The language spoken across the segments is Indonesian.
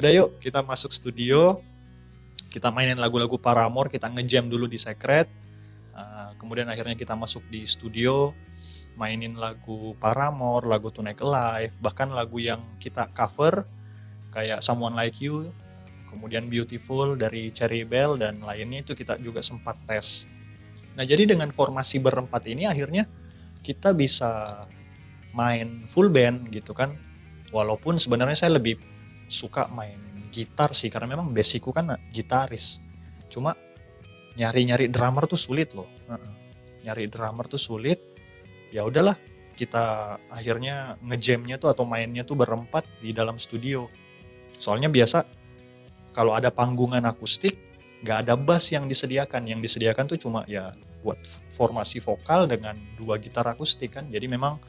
Udah yuk kita masuk studio, kita mainin lagu-lagu Paramore, kita ngejam dulu di Secret. Kemudian akhirnya kita masuk di studio, mainin lagu Paramore, lagu Tonight Alive, bahkan lagu yang kita cover kayak Someone Like You, kemudian Beautiful dari Cherry Bell dan lainnya itu kita juga sempat tes. Nah jadi dengan formasi berempat ini akhirnya kita bisa main full band gitu kan. Walaupun sebenarnya saya lebih suka main gitar sih karena memang basicku kan gitaris. Cuma nyari drummer tuh sulit loh. Nyari drummer tuh sulit. Ya udahlah, kita akhirnya ngejamnya tuh atau mainnya tuh berempat di dalam studio. Soalnya biasa kalau ada panggungan akustik nggak ada bass yang disediakan. Yang disediakan tuh cuma ya buat formasi vokal dengan 2 gitar akustik kan. Jadi memang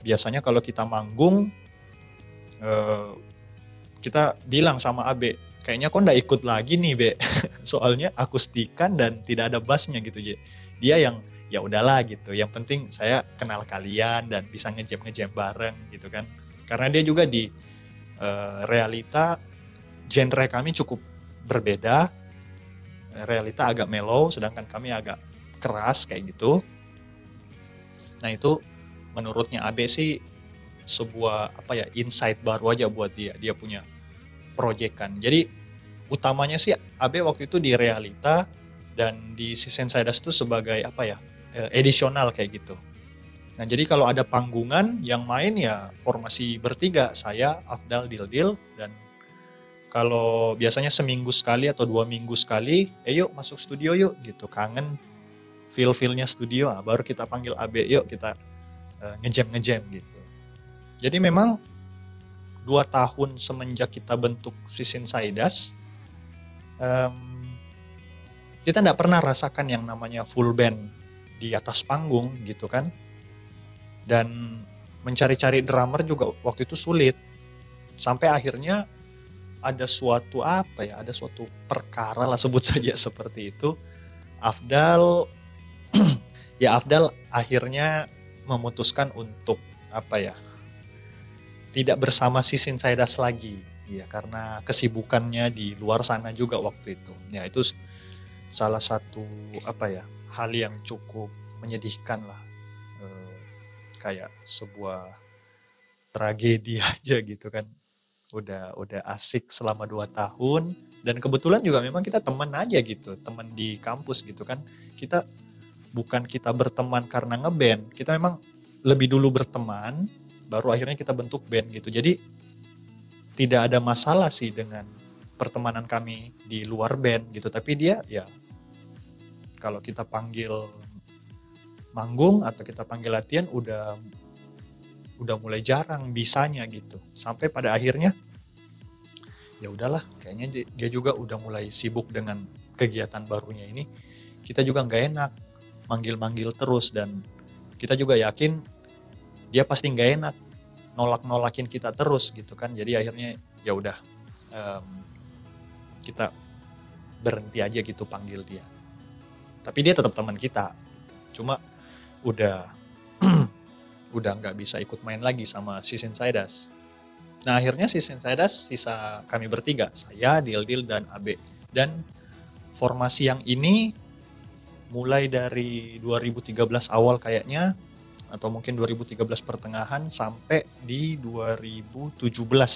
biasanya kalau kita manggung kita bilang sama Abe, kayaknya kok nggak ikut lagi nih Be, soalnya akustikan dan tidak ada bassnya gitu. Dia yang ya udahlah gitu, yang penting saya kenal kalian dan bisa ngejam bareng gitu kan. Karena dia juga di realita genre kami cukup berbeda, realita agak mellow sedangkan kami agak keras kayak gitu. Nah itu menurutnya Abe sih sebuah insight baru aja buat dia punya proyekan. Jadi utamanya sih Abe waktu itu di realita dan di Season Sidas itu sebagai edisional kayak gitu. Nah jadi kalau ada panggungan yang main ya formasi bertiga, saya, Afdal, Dildil, dan kalau biasanya seminggu sekali atau 2 minggu sekali, yuk masuk studio yuk gitu, kangen feel-feelnya studio, baru kita panggil Abe, yuk kita ngejam gitu. Jadi memang 2 tahun semenjak kita bentuk Season Sidas, kita nggak pernah rasakan yang namanya full band di atas panggung gitu kan. Dan mencari-cari drummer juga waktu itu sulit. Sampai akhirnya ada suatu perkara lah sebut saja seperti itu. Afdal akhirnya memutuskan untuk tidak bersama Season Sidas lagi ya karena kesibukannya di luar sana juga waktu itu. Ya itu salah satu hal yang cukup menyedihkan lah, kayak sebuah tragedi aja gitu kan. Udah asik selama 2 tahun dan kebetulan juga memang kita teman aja gitu, teman di kampus gitu kan. Kita berteman karena ngeband, kita memang lebih dulu berteman baru akhirnya kita bentuk band gitu. Jadi tidak ada masalah sih dengan pertemanan kami di luar band gitu. Tapi dia ya kalau kita panggil manggung atau kita panggil latihan udah mulai jarang bisanya gitu. Sampai pada akhirnya ya udahlah, kayaknya dia juga udah mulai sibuk dengan kegiatan barunya ini. Kita juga nggak enak manggil-manggil terus dan kita juga yakin dia pasti nggak enak nolak-nolakin kita terus gitu kan. Jadi akhirnya ya udah, kita berhenti aja gitu panggil dia. Tapi dia tetap teman kita. Cuma udah nggak bisa ikut main lagi sama Season Sidas. Nah akhirnya Season Sidas sisa kami bertiga, saya, Dildil, dan Abe. Dan formasi yang ini mulai dari 2013 awal kayaknya, atau mungkin 2013 pertengahan sampai di 2017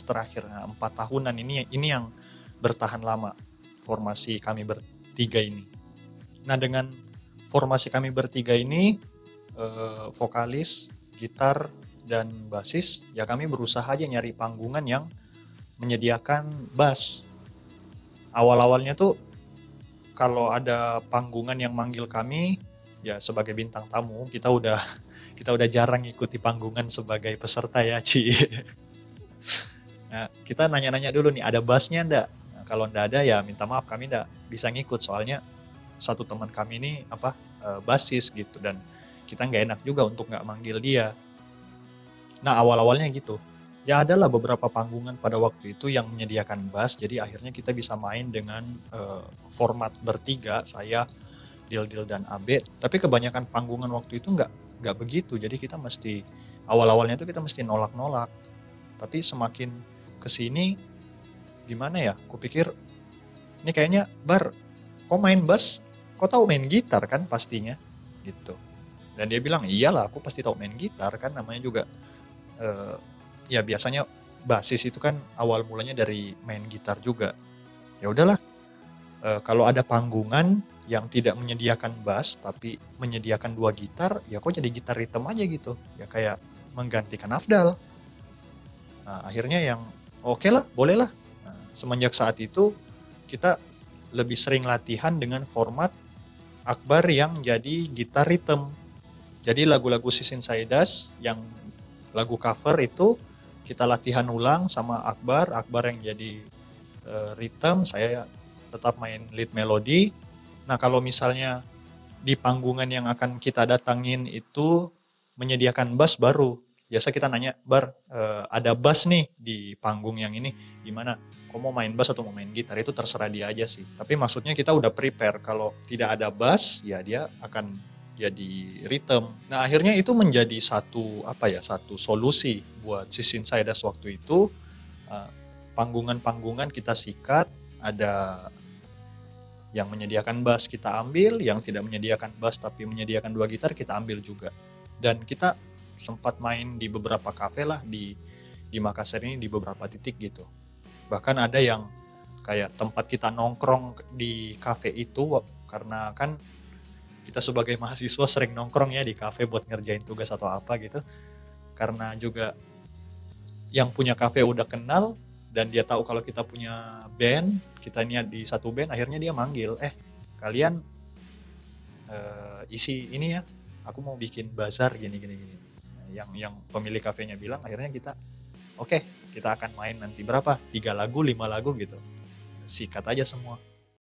terakhir. Nah, 4 tahunan ini yang bertahan lama formasi kami bertiga ini. Nah dengan formasi kami bertiga ini, vokalis, gitar, dan basis, ya kami berusaha aja nyari panggungan yang menyediakan bass. Awal-awalnya tuh kalau ada panggungan yang manggil kami ya sebagai bintang tamu, kita udah jarang ikuti panggungan sebagai peserta ya Ci. Nah, kita nanya-nanya dulu nih, ada bassnya enggak? Nah, kalau enggak ada ya minta maaf, kami enggak bisa ngikut soalnya satu teman kami ini basis gitu dan kita nggak enak juga untuk nggak manggil dia. Nah awal-awalnya gitu. Ya adalah beberapa panggungan pada waktu itu yang menyediakan bass, jadi akhirnya kita bisa main dengan format bertiga, saya, Dildil, dan Abe. Tapi kebanyakan panggungan waktu itu nggak begitu, jadi kita awal-awalnya itu kita mesti nolak-nolak. Tapi semakin kesini gimana ya, aku pikir ini kayaknya Bar, kok main bass, kok tahu main gitar kan pastinya gitu. Dan dia bilang iyalah aku pasti tahu main gitar kan, namanya juga ya biasanya basis itu kan awal mulanya dari main gitar juga. Ya udahlah, kalau ada panggungan yang tidak menyediakan bass tapi menyediakan 2 gitar, ya kok jadi gitar rhythm aja gitu. Ya kayak menggantikan Afdal. Nah, akhirnya yang oke lah, boleh lah. Nah, semenjak saat itu kita lebih sering latihan dengan format Akbar yang jadi gitar rhythm. Jadi lagu-lagu Sisin Saidas yang lagu cover itu kita latihan ulang sama Akbar yang jadi rhythm, saya tetap main lead melody. Nah, kalau misalnya di panggungan yang akan kita datangin itu menyediakan bass baru, biasa kita nanya, Bar, ada bass nih di panggung yang ini, gimana? Kok mau main bass atau mau main gitar? Itu terserah dia aja sih. Tapi maksudnya kita udah prepare, kalau tidak ada bass, ya dia akan jadi rhythm. Nah, akhirnya itu menjadi satu solusi buat Sisin Saidas waktu itu. Panggungan-panggungan kita sikat, ada yang menyediakan bass kita ambil, yang tidak menyediakan bass tapi menyediakan 2 gitar kita ambil juga. Dan kita sempat main di beberapa kafe lah di Makassar ini, di beberapa titik gitu. Bahkan ada yang kayak tempat kita nongkrong di kafe itu, karena kan kita sebagai mahasiswa sering nongkrong ya di kafe buat ngerjain tugas atau apa gitu. Karena juga yang punya kafe udah kenal dan dia tahu kalau kita punya band, kita ini di satu band, akhirnya dia manggil, kalian isi ini ya, aku mau bikin bazar gini. Nah, yang pemilik kafenya bilang, akhirnya kita oke, kita akan main nanti berapa, 3 lagu 5 lagu gitu, sikat aja semua.